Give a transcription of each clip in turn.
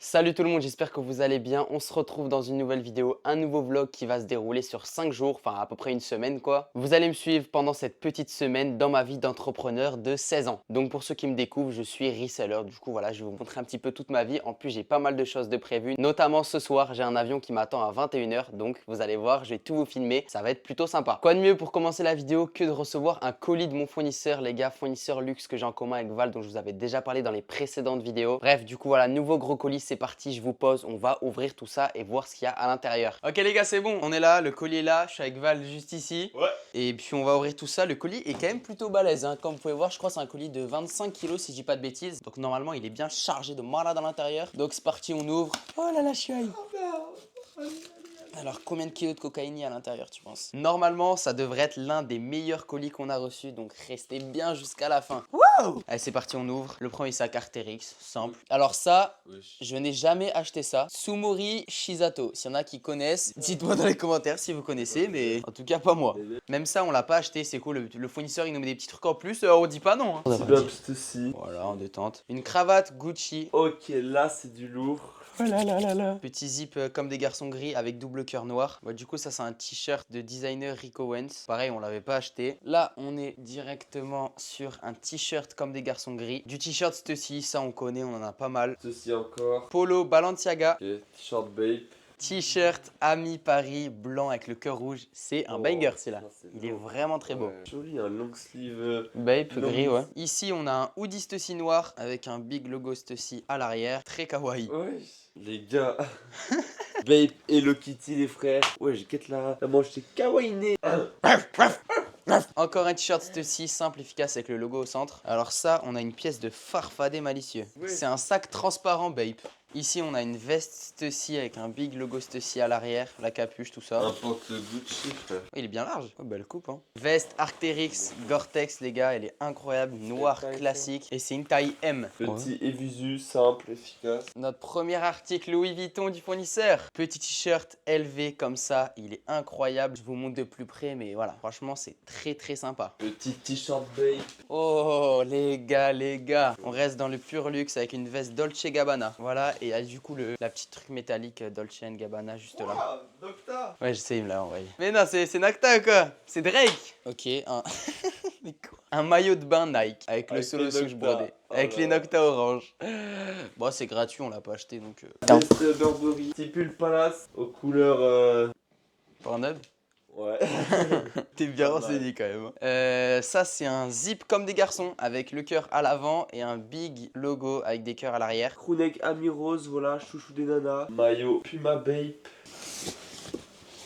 Salut tout le monde, j'espère que vous allez bien. On se retrouve dans une nouvelle vidéo, un nouveau vlog qui va se dérouler sur 5 jours, enfin à peu près une semaine quoi. Vous allez me suivre pendant cette petite semaine dans ma vie d'entrepreneur de 16 ans. Donc pour ceux qui me découvrent, je suis reseller. Du coup voilà, je vais vous montrer un petit peu toute ma vie. En plus j'ai pas mal de choses de prévues, notamment ce soir, j'ai un avion qui m'attend à 21 h. Donc vous allez voir, je vais tout vous filmer, ça va être plutôt sympa. Quoi de mieux pour commencer la vidéo que de recevoir un colis de mon fournisseur, les gars, fournisseur luxe que j'ai en commun avec Val, dont je vous avais déjà parlé dans les précédentes vidéos. Bref, du coup voilà, nouveau gros colis, c'est parti, je vous pose. On va ouvrir tout ça et voir ce qu'il y a à l'intérieur. Ok les gars, c'est bon, on est là, le colis est là, je suis avec Val juste ici. Ouais. Et puis on va ouvrir tout ça. Le colis est quand même plutôt balèze, hein. Comme vous pouvez voir, je crois que c'est un colis de 25 kg si je dis pas de bêtises. Donc normalement il est bien chargé de malade à l'intérieur. Donc c'est parti, on ouvre. Oh là là, je suis aïe. Alors combien de kilos de cocaïne il y a à l'intérieur tu penses? Normalement ça devrait être l'un des meilleurs colis qu'on a reçus, donc restez bien jusqu'à la fin. Wow. Allez c'est parti, on ouvre. Le premier c'est Arc'teryx, simple. Alors ça, je n'ai jamais acheté ça. Sumori Shizato, s'il y en a qui connaissent, dites-moi dans les commentaires si vous connaissez, mais en tout cas pas moi. Même ça on l'a pas acheté, c'est cool, le fournisseur il nous met des petits trucs en plus, on dit pas non. Hein. C'est aussi. Voilà, en détente. Une cravate Gucci. Ok, là c'est du lourd. Oh là là là là. Petit zip comme des garçons gris avec double cœur noir. Bah, du coup ça c'est un t-shirt de designer Rico Wentz. Pareil, on l'avait pas acheté. Là on est directement sur un t-shirt comme des garçons gris. Du t-shirt Stussy, ça on connaît, on en a pas mal. Ceci encore. Polo Balenciaga. Ok, t-shirt Bape. T-shirt Ami Paris blanc avec le cœur rouge. C'est un banger celui-là. Il est vraiment très beau. Joli, un long sleeve. Bape gris, ouais. Ici on a un hoodie Stussy noir avec un big logo Stussy à l'arrière. Très kawaii. Ouais. Les gars. Bape, Hello Kitty les frères. Ouais, j'ai quête la manche, c'est kawaiiné. Encore un t-shirt Stussy simple, efficace avec le logo au centre. Alors ça, on a une pièce de farfadet malicieux. Ouais. C'est un sac transparent Bape. Ici, on a une veste Stussy avec un big logo Stussy à l'arrière, la capuche, tout ça. Un porte Gucci, frère. Il est bien large. Oh, belle coupe, hein. Veste Arc'teryx Gore-Tex, les gars, elle est incroyable, noir classique. Et c'est une taille M. Petit et visu, simple, efficace. Notre premier article Louis Vuitton du fournisseur. Petit t-shirt LV comme ça, il est incroyable. Je vous montre de plus près, mais voilà, franchement, c'est très sympa. Petit t-shirt Bape. Oh les gars, on reste dans le pur luxe avec une veste Dolce Gabbana. Voilà, et il y a du coup la petite truc métallique Dolce Gabbana juste là. Nocta. Ouais, je sais, il me l'a envoyé. Mais non, c'est Nocta ou quoi? C'est Drake. Ok, un... Mais quoi? Un maillot de bain Nike avec le solo souche brodé. Avec les Nocta orange. Bon, c'est gratuit, on l'a pas acheté donc... Veste Burberry. Petit pull Palace aux couleurs... Pornhub. Ouais. T'es bien renseigné quand même. Ça c'est un zip comme des garçons avec le cœur à l'avant et un big logo avec des cœurs à l'arrière. Crewneck Ami Rose, voilà, chouchou des nanas. Maillot Puma Bape.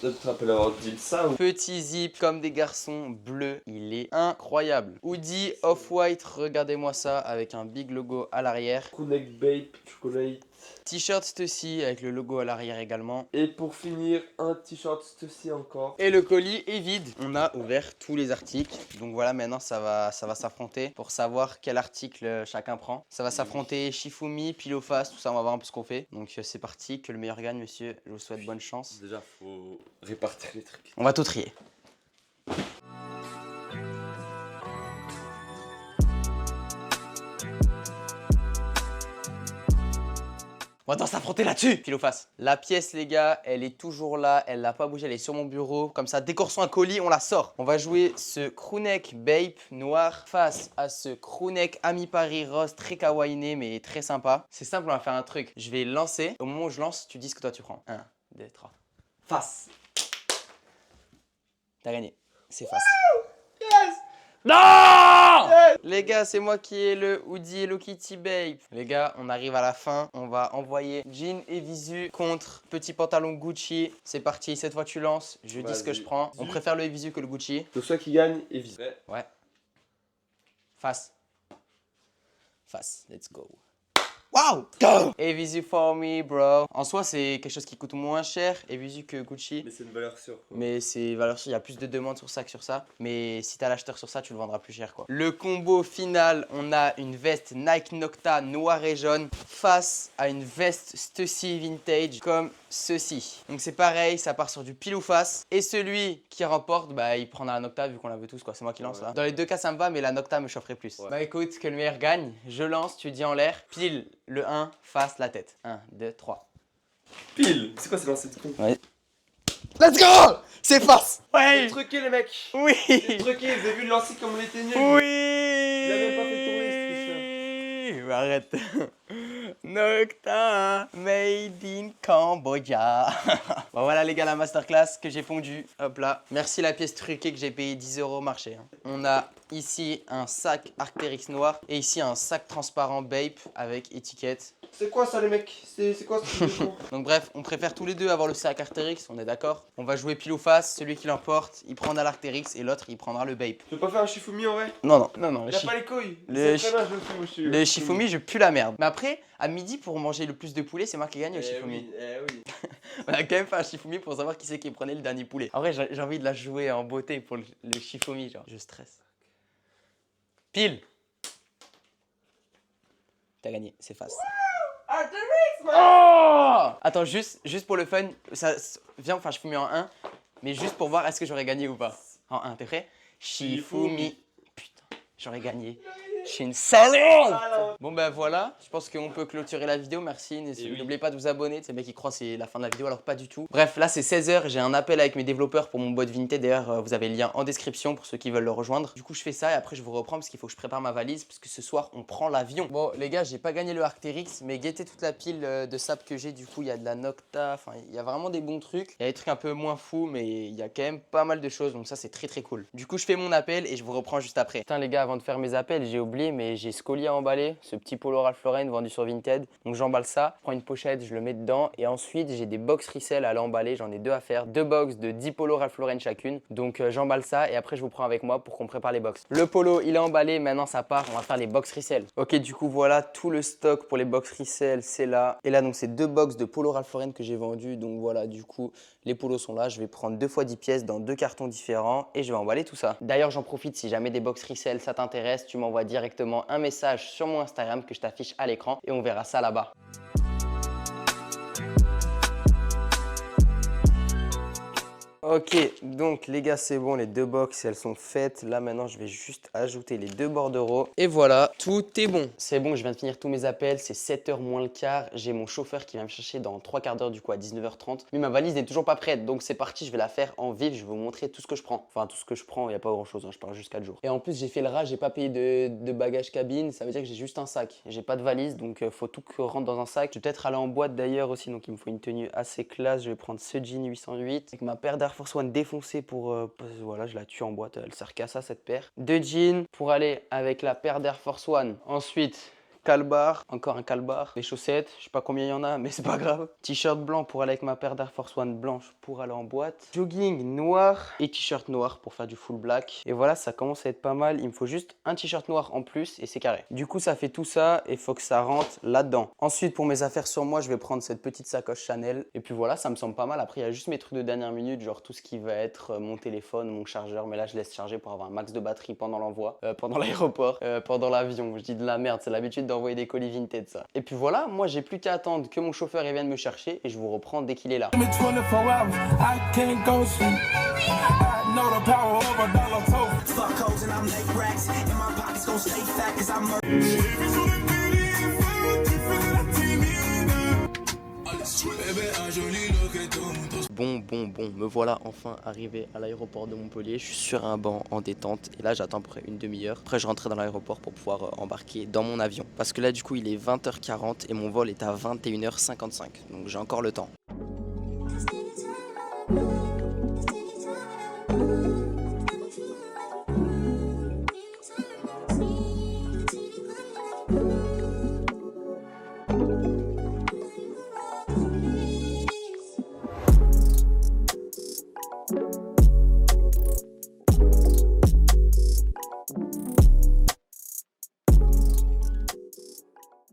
Ça te rappelle avoir dit ça ou... Petit zip comme des garçons bleu, il est incroyable. Hoodie off-white, regardez-moi ça avec un big logo à l'arrière. Crewneck Bape, chocolate. T-shirt Stussy avec le logo à l'arrière également. Et pour finir, un t-shirt Stussy encore. Et le colis est vide. On a ouvert tous les articles. Donc voilà, maintenant ça va s'affronter pour savoir quel article chacun prend. Ça va s'affronter Shifumi, pile ou face, tout ça, on va voir un peu ce qu'on fait. Donc c'est parti, que le meilleur gagne, monsieur. Je vous souhaite bonne chance. Déjà, faut répartir les trucs. On va tout trier. On va s'affronter là-dessus. Pile ou face. La pièce, les gars, elle est toujours là. Elle n'a pas bougé. Elle est sur mon bureau. Comme ça, dès qu'on reçoit un colis, on la sort. On va jouer ce crewneck Bape noir face à ce crewneck Ami Paris rose très kawaiiné mais très sympa. C'est simple, on va faire un truc. Je vais lancer. Au moment où je lance, tu dis ce que toi tu prends. 1, 2, 3. Face. T'as gagné. C'est face. Yes! Non! Les gars, c'est moi qui ai le hoodie Hello Kitty Bape. Les gars, on arrive à la fin. On va envoyer jean et visu contre petit pantalon Gucci. C'est parti, cette fois tu lances. Je dis ce que je prends. On préfère le visu que le Gucci. Donc soit qui gagne et vice. Ouais. Face. Face. Let's go. Wow! Go! Et visu for me, bro. En soi, c'est quelque chose qui coûte moins cher et visu que Gucci. Mais c'est une valeur sûre. Quoi. Mais c'est valeur sûre, il y a plus de demandes sur ça que sur ça. Mais si t'as l'acheteur sur ça, tu le vendras plus cher quoi. Le combo final, on a une veste Nike Nocta noire et jaune face à une veste Stussy vintage comme ceci. Donc c'est pareil, ça part sur du pile ou face. Et celui qui remporte, bah il prendra la Nocta vu qu'on la veut tous quoi. C'est moi qui lance là. Dans les deux cas ça me va, mais la Nocta me chaufferait plus. Bah écoute, que le meilleur gagne. Je lance, tu dis en l'air. Pile le 1 fasse la tête. 1, 2, 3. Pile. C'est quoi, c'est lancé de con? Ouais. Let's go! C'est face! Ouais! C'est truqué, les mecs. Oui! C'est truqué, vous avez vu le lancer comme on était nul. Oui! Il a même pas fait tourner, ce tricheur. Mais arrête. Nocta made in Cambodia. Bon voilà les gars, la masterclass que j'ai fondue. Hop là. Merci la pièce truquée que j'ai payé 10 € au marché. On a ici un sac Arc'teryx noir et ici un sac transparent Bape avec étiquette. C'est quoi ça, les mecs? C'est quoi ce truc de con? Donc bref, on préfère tous les deux avoir le sac Arc'teryx, on est d'accord? On va jouer pile ou face, celui qui l'emporte, il prendra l'Arc'teryx et l'autre il prendra le Bape. Tu veux pas faire un Shifumi en vrai? Non. Le, Il a pas les couilles. le C'est très bien, je le fais, moi, je suis. le Shifumi, je pue la merde. Mais après, à midi, pour manger le plus de poulet, c'est moi qui gagne au Shifumi. Oui. On a quand même fait un Shifumi pour savoir qui c'est qui prenait le dernier poulet. En vrai, j'ai envie de la jouer en beauté pour le Shifumi, genre. Je stresse. Pile. T'as gagné, c'est face. Arc'teryx, man. Oh! Attends, juste pour le fun, viens, enfin, Shifumi en 1, mais juste pour voir est-ce que j'aurais gagné ou pas. En 1, t'es prêt? Shifumi. Putain, j'aurais gagné. Je suis une salope! Bon ben voilà, je pense qu'on peut clôturer la vidéo, merci. N'oubliez pas de vous abonner, c'est mec qui croit que c'est la fin de la vidéo alors pas du tout. Bref, là c'est 16 h, j'ai un appel avec mes développeurs pour mon bot Vinted, d'ailleurs vous avez le lien en description pour ceux qui veulent le rejoindre. Du coup je fais ça et après je vous reprends parce qu'il faut que je prépare ma valise parce que ce soir on prend l'avion. Bon les gars, j'ai pas gagné le Arc'teryx mais guettez toute la pile de sable que j'ai, du coup il y a de la Nocta, enfin il y a vraiment des bons trucs. Il y a des trucs un peu moins fous mais il y a quand même pas mal de choses donc ça c'est très cool. Du coup je fais mon appel et je vous reprends juste après. Putain les gars, avant de faire mes appels j'ai oublié mais j'ai ce colis à emballer, ce petit polo Ralph Lauren vendu sur Vinted. Donc j'emballe ça, je prends une pochette, je le mets dedans et ensuite j'ai des box resell à l'emballer, j'en ai 2 à faire, 2 box de 10 polos Ralph Lauren chacune. Donc j'emballe ça et après je vous prends avec moi pour qu'on prépare les box. Le polo il est emballé, maintenant ça part, on va faire les box resell. Ok, du coup voilà tout le stock pour les box resell, c'est là. Et là donc c'est 2 box de polo Ralph Lauren que j'ai vendu. Donc voilà, du coup les polos sont là, je vais prendre 2 fois 10 pièces dans 2 cartons différents et je vais emballer tout ça. D'ailleurs j'en profite, si jamais des box resell ça t'intéresse, tu m'envoies directement un message sur mon Instagram que je t'affiche à l'écran et on verra ça là-bas. Ok, donc les gars c'est bon, les 2 box elles sont faites. Là maintenant je vais juste ajouter les 2 bordereaux. Et voilà, tout est bon. C'est bon, je viens de finir tous mes appels, c'est 7 h moins le quart. J'ai mon chauffeur qui vient me chercher dans 3 quarts d'heure du coup à 19 h 30. Mais ma valise n'est toujours pas prête, donc c'est parti, je vais la faire en vif. Je vais vous montrer tout ce que je prends. Enfin tout ce que je prends, il n'y a pas grand chose, hein, je pars juste 4 jours. Et en plus j'ai fait le rat, j'ai pas payé de bagages cabine. Ça veut dire que j'ai juste un sac. J'ai pas de valise, donc faut tout que rentre dans un sac. Je vais peut-être aller en boîte d'ailleurs aussi, donc il me faut une tenue assez classe. Je vais prendre ce jean 808 avec ma paire d'Air Force One défoncée pour voilà, je la tue en boîte, elle sert qu'à ça cette paire. 2 jeans pour aller avec la paire d'Air Force One. Ensuite calbar, encore un calbar, les chaussettes, je sais pas combien il y en a mais c'est pas grave. T-shirt blanc pour aller avec ma paire d'Air Force One blanche pour aller en boîte. Jogging noir et t-shirt noir pour faire du full black. Et voilà, ça commence à être pas mal. Il me faut juste un t-shirt noir en plus et c'est carré. Du coup ça fait tout ça et il faut que ça rentre là-dedans. Ensuite pour mes affaires sur moi, je vais prendre cette petite sacoche Chanel. Et puis voilà, ça me semble pas mal. Après il y a juste mes trucs de dernière minute, genre tout ce qui va être mon téléphone, mon chargeur. Mais là je laisse charger pour avoir un max de batterie pendant l'envoi, pendant l'aéroport, pendant l'avion. Je dis de la merde, c'est l'habitude d'envoyer des colis Vinted ça. Et puis voilà, moi j'ai plus qu'à attendre que mon chauffeur vienne me chercher et je vous reprends dès qu'il est là. Bon, me voilà enfin arrivé à l'aéroport de Montpellier. Je suis sur un banc en détente et là j'attends à peu près une demi-heure. Après je rentrerai dans l'aéroport pour pouvoir embarquer dans mon avion. Parce que là du coup il est 20 h 40 et mon vol est à 21 h 55. Donc j'ai encore le temps.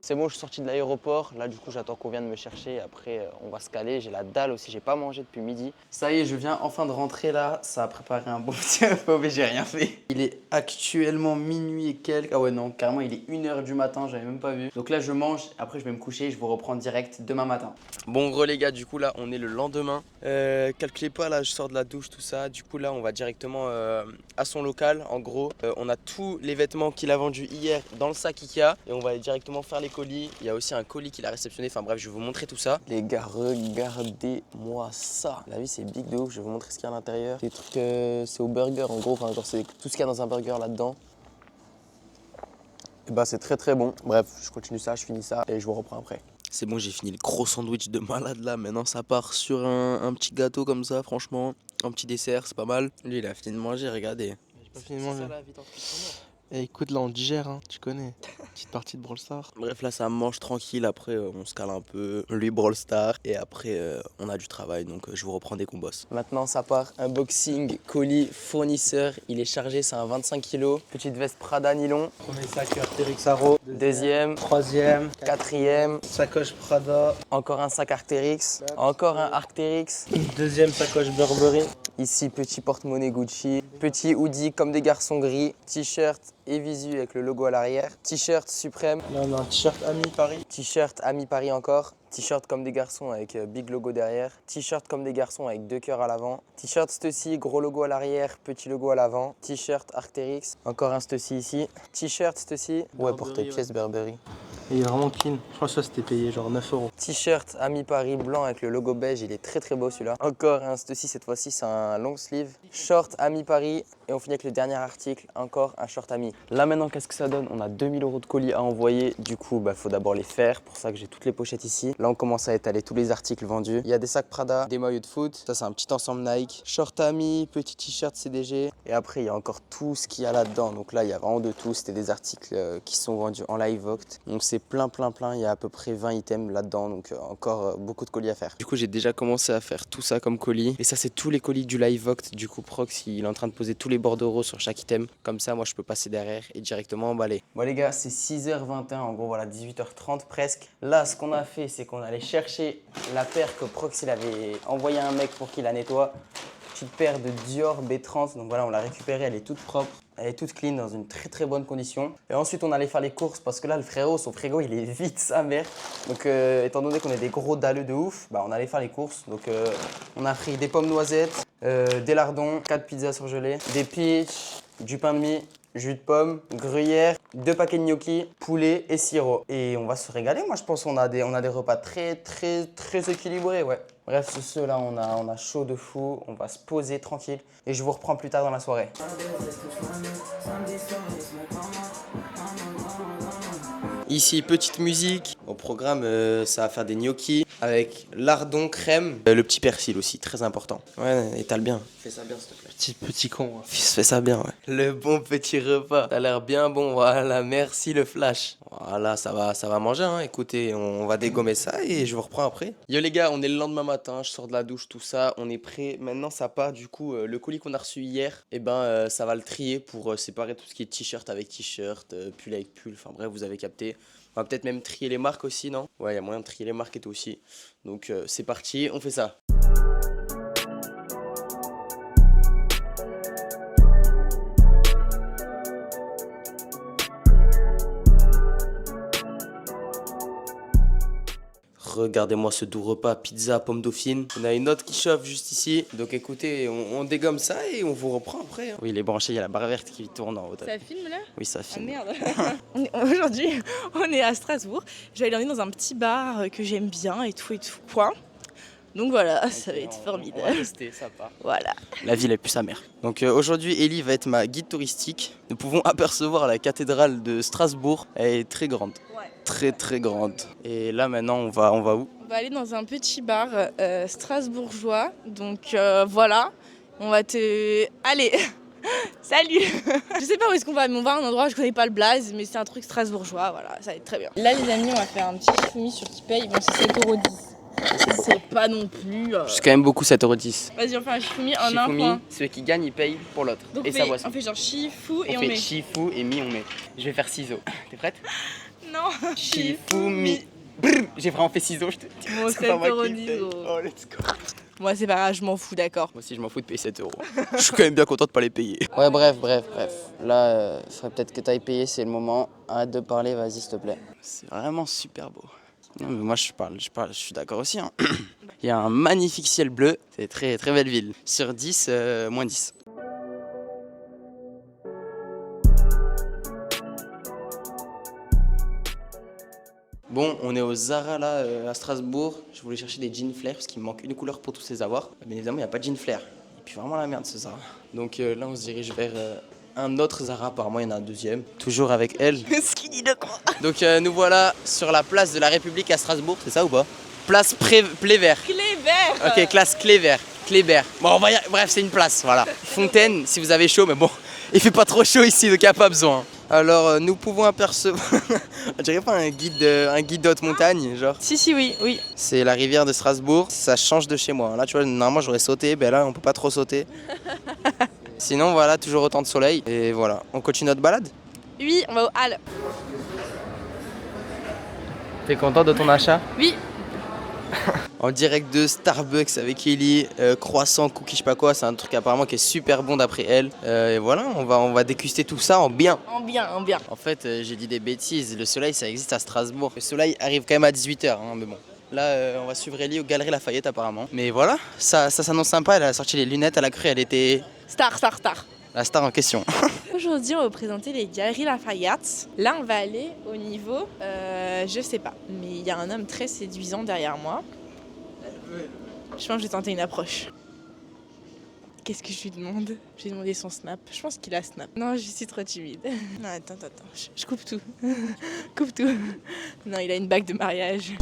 C'est bon, je suis sorti de l'aéroport. Là, du coup, j'attends qu'on vienne me chercher. Après, on va se caler. J'ai la dalle aussi. J'ai pas mangé depuis midi. Ça y est, je viens enfin de rentrer là. Ça a préparé un bon petit repas, mais j'ai rien fait. Il est actuellement minuit et quelques. Ah ouais, non, carrément, il est 1 h du matin. J'avais même pas vu. Donc là, je mange. Après, je vais me coucher. Je vous reprends direct demain matin. Bon, gros, les gars, du coup, là, on est le lendemain. Calculez pas, là, je sors de la douche, tout ça. Du coup, là, on va directement à son local. En gros, on a tous les vêtements qu'il a vendus hier dans le sac Ikea. Et on va aller directement faire les colis colis. Il y a aussi un colis qu'il a réceptionné. Enfin bref, je vais vous montrer tout ça. Les gars, regardez-moi ça. La vie, c'est big de ouf. Je vais vous montrer ce qu'il y a à l'intérieur. Des trucs, c'est au burger en gros. Enfin, genre, c'est tout ce qu'il y a dans un burger là-dedans. Et bah, c'est très très bon. Bref, je continue ça, je finis ça et je vous reprends après. C'est bon, j'ai fini le gros sandwich de malade là. Maintenant, ça part sur un petit gâteau comme ça, franchement. Un petit dessert, c'est pas mal. Lui, il a fini de manger, regardez. J'ai pas fini de manger. Et écoute, là on digère, hein, tu connais. Petite partie de Brawl Stars. Bref, là, ça mange tranquille. Après, on se cale un peu. Lui, Brawl Stars. Et après, on a du travail. Donc, je vous reprends dès qu'on bosse. Maintenant, ça part. Unboxing, colis, fournisseur. Il est chargé, c'est un 25 kg. Petite veste Prada nylon. Premier sac Arc'teryx Arrow. Deuxième, Troisième. quatrième. Sacoche Prada. Encore un sac Arc'teryx. Encore un Arc'teryx. Deuxième sacoche Burberry. Ici, petit porte-monnaie Gucci. Petit hoodie comme des garçons gris. T-shirt et visu avec le logo à l'arrière. T-shirt Suprême. Là on a un t-shirt Ami Paris. T-shirt Ami Paris encore. T-shirt comme des garçons avec big logo derrière. T-shirt comme des garçons avec 2 cœurs à l'avant. T-shirt Stussy, gros logo à l'arrière, petit logo à l'avant. T-shirt Arc'teryx. Encore un Stussy ici. T-shirt Stussy. Ouais, pour tes pièces Burberry. Et il est vraiment clean. Je crois que ça c'était payé genre 9 €. T-shirt Ami Paris blanc avec le logo beige, il est très très beau celui-là. Encore un Stussy, cette fois-ci c'est un long sleeve. Short Ami Paris et on finit avec le dernier article, encore un short Ami. Là maintenant qu'est-ce que ça donne? On a 2000 € de colis à envoyer, du coup faut d'abord les faire, pour ça que j'ai toutes les pochettes ici. Là on commence à étaler tous les articles vendus. Il y a des sacs Prada, des maillots de foot, ça c'est un petit ensemble Nike, short Ami, petit t-shirt CDG. Et après il y a encore tout ce qu'il y a là-dedans, donc là il y a vraiment de tout, c'était des articles qui sont vendus en live Voct. Donc c'est plein, il y a à peu près 20 items là-dedans, donc encore beaucoup de colis à faire. Du coup j'ai déjà commencé à faire tout ça comme colis, et ça c'est tous les colis du live Voct. Du coup Prox il est en train de poser tous les bordereaux sur chaque item, comme ça moi je peux passer derrière et directement emballer. Bon les gars, c'est 6h21, en gros voilà 18h30 presque. Là ce qu'on a fait, c'est qu'on allait chercher la paire que Prox il avait envoyé à un mec pour qu'il la nettoie. Petite paire de Dior B30, donc voilà on l'a récupérée, elle est toute propre. Elle est toute clean, dans une très très bonne condition. Et ensuite on allait faire les courses parce que là le frérot, son frigo il est vide sa mère. Donc étant donné qu'on est des gros dalleux de ouf, bah on allait faire les courses. Donc on a pris des pommes noisettes, des lardons, 4 pizzas surgelées, des peach, du pain de mie, jus de pomme, gruyère, 2 paquets de gnocchi, poulet et sirop. Et on va se régaler, moi je pense qu'on a des repas très très très équilibrés, ouais. Bref, sur ce là on a chaud de fou, on va se poser tranquille et je vous reprends plus tard dans la soirée. Ici, petite musique. Au programme, ça va faire des gnocchis avec lardon, crème. Le petit persil aussi, très important. Ouais, étale bien. Fais ça bien, s'il te plaît. Petit con. Hein. Fais ça bien, ouais. Le bon petit repas. Ça a l'air bien bon, voilà. Merci le flash. Voilà, ça va manger, hein. Écoutez, on va dégommer ça et je vous reprends après. Yo les gars, on est le lendemain matin. Je sors de la douche, tout ça. On est prêt. Maintenant, ça part. Du coup, le colis qu'on a reçu hier, et ça va le trier pour séparer tout ce qui est t-shirt avec t-shirt, pull avec pull. Enfin bref, vous avez capté. On va peut-être même trier les marques aussi, non? Ouais, il y a moyen de trier les marques et tout aussi. Donc c'est parti, on fait ça. Regardez-moi ce doux repas, pizza, pomme dauphine. On a une autre qui chauffe juste ici. Donc écoutez, on dégomme ça et on vous reprend après. Hein. Oui, il est branché, il y a la barre verte qui tourne en haut. Ça filme là? Oui, ça filme. Ah merde. Aujourd'hui, on est à Strasbourg. Je vais aller emmener dans un petit bar que j'aime bien et tout point. Donc voilà, okay, ça va être formidable. On va tester, ça part. Voilà. La ville est plus sa mère. Donc aujourd'hui, Ellie va être ma guide touristique. Nous pouvons apercevoir la cathédrale de Strasbourg. Elle est très grande. Ouais. Très très grande. Et là maintenant, on va où? On va aller dans un petit bar strasbourgeois. Donc voilà, on va te... Allez. Salut. Je sais pas où est-ce qu'on va, mais on va à un endroit où je connais pas le blaze, mais c'est un truc strasbourgeois, voilà, ça va être très bien. Là les amis, on va faire un petit chifoumi sur Tipeee, bon c'est 7,10 €. C'est pas non plus... C'est quand même beaucoup 7,10 €. Vas-y, on fait un chifoumi en un point. Celui qui gagne, il paye pour l'autre. Donc et sa boisson. On fait genre chifou et on met. On fait chifou et mi, on met. Je vais faire ciseaux. T'es prête? Non. Chifou, mi. J'ai vraiment fait ciseaux, je te dis. Bon, 7,10 €. Oh, let's go. Moi c'est pas grave, je m'en fous, d'accord. Moi aussi je m'en fous de payer 7 €. Je suis quand même bien content de pas les payer. Ouais, bref. Là, il faudrait peut-être que t'ailles payer, c'est le moment. Arrête de parler, vas-y s'il te plaît. C'est vraiment super beau. Non mais moi je suis d'accord aussi. Hein. Il y a un magnifique ciel bleu, c'est très très belle ville. Sur 10, moins 10. Bon, on est au Zara là à Strasbourg. Je voulais chercher des jeans flair parce qu'il me manque une couleur pour tous ces avoirs. Bien évidemment, il n'y a pas de jeans flair. Et puis vraiment la merde ce Zara. Donc là, on se dirige vers un autre Zara. Apparemment, il y en a un deuxième. Toujours avec elle. Skinny de quoi? Donc nous voilà sur la place de la République à Strasbourg. C'est ça ou pas? Place Plévert. Clévert. Ok, classe Kléber. Bon, on va bref, c'est une place, voilà. Fontaine, si vous avez chaud, mais bon, il fait pas trop chaud ici, donc il n'y a pas besoin. Alors, nous pouvons apercevoir, on dirait pas un guide de haute montagne, genre. Si, oui. C'est la rivière de Strasbourg, ça change de chez moi. Là, tu vois, normalement, j'aurais sauté, ben là, on peut pas trop sauter. Sinon, voilà, toujours autant de soleil. Et voilà, on continue notre balade? Oui, on va au Halles. T'es content de ton achat? Oui. En direct de Starbucks avec Ellie, croissant, cookie, je sais pas quoi, c'est un truc apparemment qui est super bon d'après elle. Et voilà, on va déguster tout ça en bien. En bien. En fait, j'ai dit des bêtises, le soleil ça existe à Strasbourg. Le soleil arrive quand même à 18h, hein, mais bon. Là, on va suivre Ellie aux Galeries Lafayette apparemment. Mais voilà, ça s'annonce sympa, elle a sorti les lunettes, elle a cru, elle était Star. la star en question. Aujourd'hui, on va vous présenter les Galeries Lafayette. Là, on va aller au niveau, je sais pas, mais il y a un homme très séduisant derrière moi. Je pense que je vais tenter une approche. Qu'est-ce que je lui demande? Je lui ai demandé son snap. Je pense qu'il a snap. Non, je suis trop timide. Non, attends. Je coupe tout. Coupe tout. Non, il a une bague de mariage.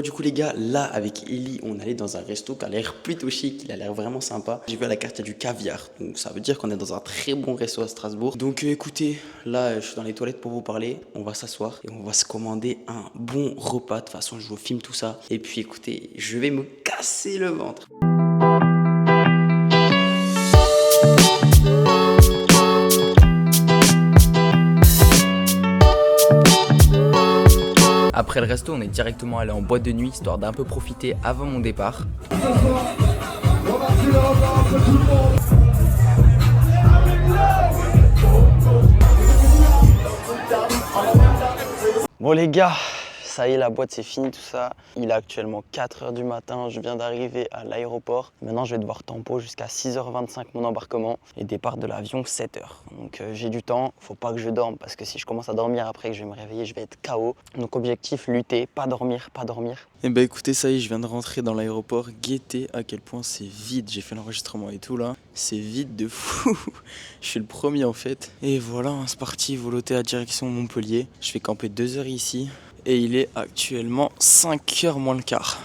Du coup les gars, là avec Ellie on allait dans un resto qui a l'air plutôt chic, il a l'air vraiment sympa. J'ai vu à la carte il y a du caviar, donc ça veut dire qu'on est dans un très bon resto à Strasbourg. Donc écoutez, là je suis dans les toilettes pour vous parler, on va s'asseoir et on va se commander un bon repas. De toute façon je vous filme tout ça et puis écoutez, je vais me casser le ventre. Après le resto, on est directement allé en boîte de nuit, histoire d'un peu profiter avant mon départ. Bon les gars, ça y est la boîte c'est fini tout ça. Il est actuellement 4h du matin, je viens d'arriver à l'aéroport. Maintenant je vais devoir tempo jusqu'à 6h25 mon embarquement et départ de l'avion 7h. Donc j'ai du temps, faut pas que je dorme parce que si je commence à dormir après que je vais me réveiller, je vais être KO. Donc objectif, lutter, pas dormir. Et bah écoutez, ça y est, je viens de rentrer dans l'aéroport, guettez à quel point c'est vide. J'ai fait l'enregistrement et tout là, c'est vide de fou. Je suis le premier en fait. Et voilà, c'est parti, voloter à direction Montpellier. Je vais camper 2 heures ici. Et il est actuellement 5h moins le quart.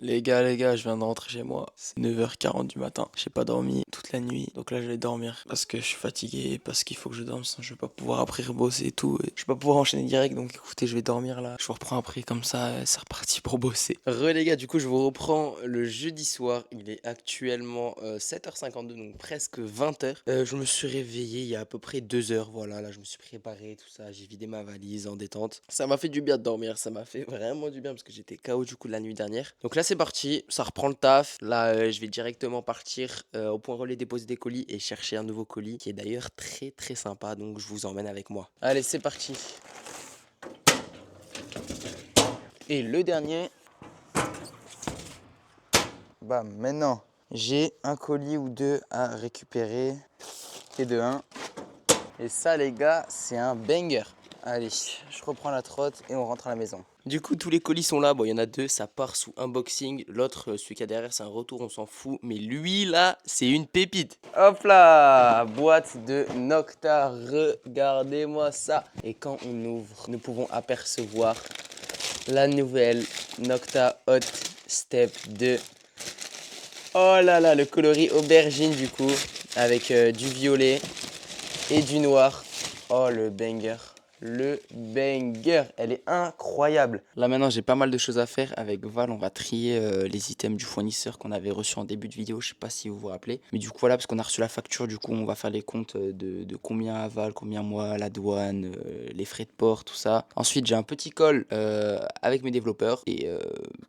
Les gars, je viens de rentrer chez moi. C'est 9h40 du matin. J'ai pas dormi toute la nuit. Donc là, je vais dormir parce que je suis fatigué, parce qu'il faut que je dorme, sinon je vais pas pouvoir après rebosser et tout. Et je vais pas pouvoir enchaîner direct. Donc écoutez, je vais dormir là. Je vous reprends après comme ça, c'est reparti pour bosser. Les gars, du coup, je vous reprends le jeudi soir. Il est actuellement 7h52, donc presque 20h. Je me suis réveillé il y a à peu près 2 heures. Voilà, là, je me suis préparé, tout ça. J'ai vidé ma valise en détente. Ça m'a fait du bien de dormir. Ça m'a fait vraiment du bien parce que j'étais KO du coup de la nuit dernière. Donc là, c'est parti. Ça reprend le taf. Là, je vais directement partir au point relais déposer des colis et chercher un nouveau colis qui est d'ailleurs très très sympa. Donc, je vous emmène avec moi. Allez, c'est parti. Et le dernier. Bam, maintenant, j'ai un colis ou deux à récupérer. Et de 1. Et ça, les gars, c'est un banger. Allez, je reprends la trotte et on rentre à la maison. Du coup, tous les colis sont là. Bon, il y en a 2, ça part sous unboxing. L'autre, celui qui est derrière, c'est un retour, on s'en fout. Mais lui, là, c'est une pépite. Hop là, boîte de Nocta. Regardez-moi ça. Et quand on ouvre, nous pouvons apercevoir la nouvelle Nocta Hot Step 2. Oh là là, le coloris aubergine du coup, avec du violet et du noir. Oh le banger, elle est incroyable. Là maintenant j'ai pas mal de choses à faire avec Val, on va trier les items du fournisseur qu'on avait reçu en début de vidéo, je sais pas si vous vous rappelez. Mais du coup voilà, parce qu'on a reçu la facture, du coup on va faire les comptes de combien à Val, combien moi, la douane, les frais de port, tout ça. Ensuite j'ai un petit call avec mes développeurs et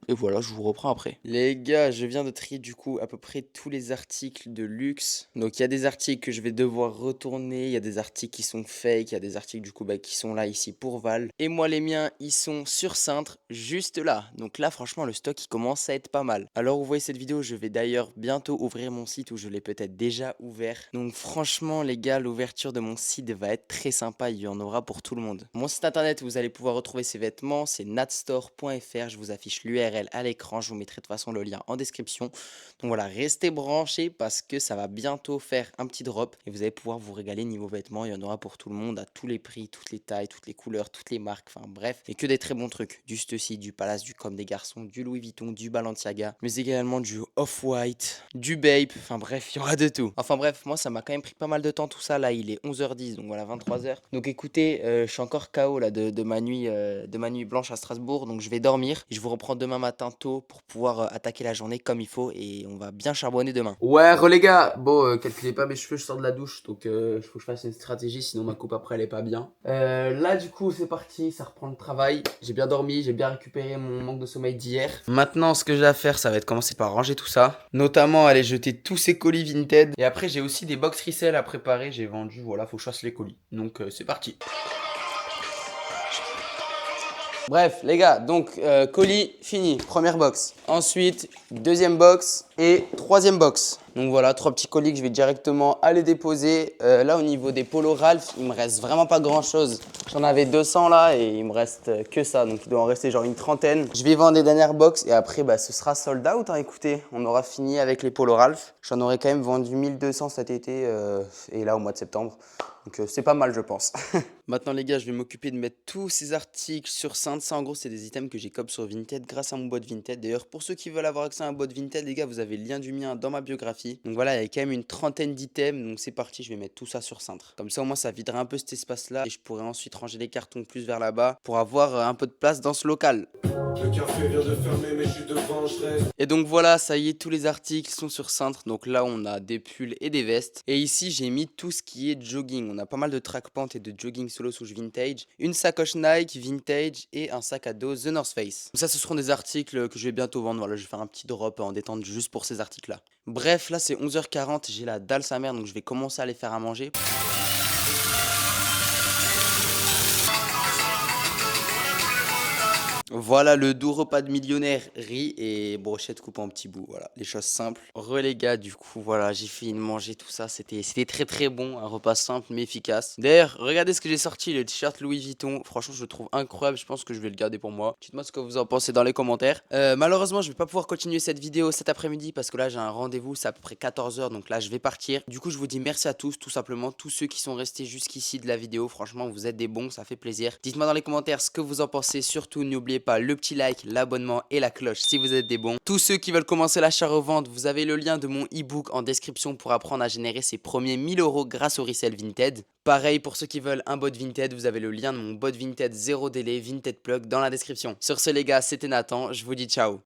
voilà, je vous reprends après. Les gars, je viens de trier du coup à peu près tous les articles de luxe. Donc il y a des articles que je vais devoir retourner, il y a des articles qui sont fake, il y a des articles du coup qui sont là ici pour Val. Et moi les miens ils sont sur Cintre, juste là. Donc là franchement le stock il commence à être pas mal. Alors vous voyez cette vidéo, je vais d'ailleurs bientôt ouvrir mon site, ou je l'ai peut-être déjà ouvert. Donc franchement les gars, l'ouverture de mon site va être très sympa, il y en aura pour tout le monde. Mon site internet, vous allez pouvoir retrouver ces vêtements, c'est natstore.fr. Je vous affiche l'URL à l'écran, je vous mettrai de toute façon le lien en description. Donc voilà, restez branchés parce que ça va bientôt faire un petit drop et vous allez pouvoir vous régaler niveau vêtements. Il y en aura pour tout le monde, à tous les prix, toutes les tailles, toutes les couleurs, toutes les marques, enfin bref, et que des très bons trucs. Du Stussy, du Palace, du Comme des Garçons, du Louis Vuitton, du Balenciaga, mais également du Off-White, du Bape, enfin bref, il y aura de tout. Enfin bref, moi ça m'a quand même pris pas mal de temps tout ça. Là il est 11h10, donc voilà 23h. Donc écoutez, je suis encore KO là de ma nuit blanche à Strasbourg, donc je vais dormir et je vous reprends demain matin tôt pour pouvoir attaquer la journée comme il faut et on va bien charbonner demain. Ouais, les gars, bon, calculez pas mes cheveux, je sors de la douche, donc il faut que je fasse une stratégie, sinon ma coupe après elle est pas bien. Là du coup c'est parti, ça reprend le travail, j'ai bien dormi, j'ai bien récupéré mon manque de sommeil d'hier. Maintenant ce que j'ai à faire, ça va être commencer par ranger tout ça, notamment aller jeter tous ces colis Vinted. Et après j'ai aussi des box resell à préparer, j'ai vendu, voilà, faut que je fasse les colis. Donc c'est parti. Bref, les gars, donc colis fini, première box. Ensuite, deuxième box et troisième box. Donc voilà, 3 petits colis que je vais directement aller déposer. Là, au niveau des polos Ralph, il me reste vraiment pas grand chose. J'en avais 200 là et il me reste que ça. Donc il doit en rester genre une trentaine. Je vais vendre les dernières box et après, bah, ce sera sold out. Hein, écoutez, on aura fini avec les polos Ralph. J'en aurais quand même vendu 1200 cet été et là au mois de septembre. Donc c'est pas mal je pense. Maintenant les gars, je vais m'occuper de mettre tous ces articles sur Cintre. Ça en gros c'est des items que j'ai cop sur Vinted grâce à mon bot Vinted. D'ailleurs pour ceux qui veulent avoir accès à un bot Vinted les gars, vous avez le lien du mien dans ma biographie. Donc voilà, il y a quand même une trentaine d'items. Donc c'est parti, je vais mettre tout ça sur Cintre. Comme ça au moins ça videra un peu cet espace là. Et je pourrai ensuite ranger les cartons plus vers là-bas pour avoir un peu de place dans ce local. Le café vient de fermer mais je suis devant, je reste. Et donc voilà, ça y est, tous les articles sont sur Cintre. Donc là, on a des pulls et des vestes. Et ici, j'ai mis tout ce qui est jogging. On a pas mal de track pants et de jogging solo souche vintage. Une sacoche Nike vintage et un sac à dos The North Face. Ça, ce seront des articles que je vais bientôt vendre. Voilà, je vais faire un petit drop en détente juste pour ces articles-là. Bref, là, c'est 11h40. J'ai la dalle sa mère, donc je vais commencer à les faire à manger. Voilà le doux repas de millionnaire, riz et brochette coupée en petits bouts, voilà, les choses simples. Les gars, du coup, voilà, j'ai fini de manger tout ça, c'était très très bon, un repas simple mais efficace. D'ailleurs, regardez ce que j'ai sorti, le t-shirt Louis Vuitton, franchement je le trouve incroyable, je pense que je vais le garder pour moi. Dites-moi ce que vous en pensez dans les commentaires. Malheureusement, je vais pas pouvoir continuer cette vidéo cet après-midi parce que là j'ai un rendez-vous, c'est à peu près 14h, donc là je vais partir. Du coup, je vous dis merci à tous, tout simplement, tous ceux qui sont restés jusqu'ici de la vidéo, franchement, vous êtes des bons, ça fait plaisir. Dites-moi dans les commentaires ce que vous en pensez, surtout n'oubliez pas le petit like, l'abonnement et la cloche si vous êtes des bons. Tous ceux qui veulent commencer l'achat-revente, vous avez le lien de mon e-book en description pour apprendre à générer ses premiers 1000 € grâce au resell Vinted. Pareil pour ceux qui veulent un bot Vinted, vous avez le lien de mon bot Vinted 0 délai Vinted Plug dans la description. Sur ce les gars, c'était Nathan, je vous dis ciao.